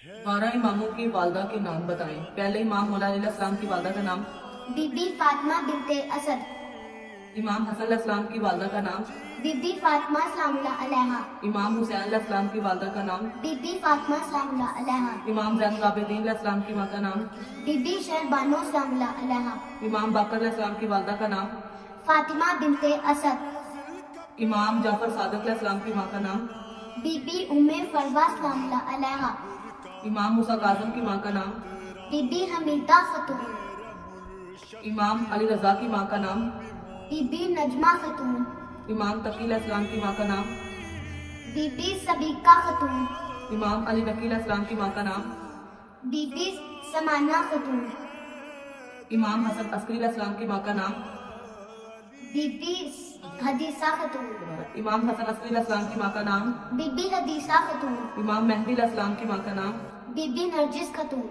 12 इमामों की वालदा के नाम बताएं। पहले इमाम मौला अलैहिस्सलाम की वालदा का नाम। बीबी फातिमा बिनते असद। इमाम हसन अलैहिस्सलाम की वालदा का नाम। बीबी फातिमा सलामुल्लाह अलैहा। इमाम हुसैन अलैहिस्सलाम की वालदा का नाम। बीबी फातिमा सलामुल्लाह अलैहा। इमाम ज़ैनुल आबिदीन अलैहिस्सलाम की माँ का नाम। बीबी शहरबानो सलामुल्लाह अलैहा। इमाम बाकर अलैहिस्सलाम की वालदा का नाम। फातिमा बिनते असद। इमाम जाफर सादिक अलैहिस्सलाम की माँ का नाम। बीबी उम्मे फरवा सलामुल्लाह अलैहा। इमाम मूसा काज़िम की माँ का नाम। बीबी हमीदा खतून। इमाम अली रज़ा की माँ का नाम। बीबी नजमा खतून। इमाम तकी अलैहिस्सलाम की माँ का नाम। बीबी सबीका खतून। इमाम अली नकी अलैहिस्सलाम की माँ का नाम। बीबी समाना खतून। इमाम हसन अस्करी अलैहिस्सलाम की माँ का नाम। बीबी हदीसा खतून। इमाम हसन अस्करी अलैहिस्सलाम की माँ का नाम। बीबी हदीसा खतून। इमाम मेहदी अलैहिस्सलाम की माँ का नाम। बीबी नरजिस खतून।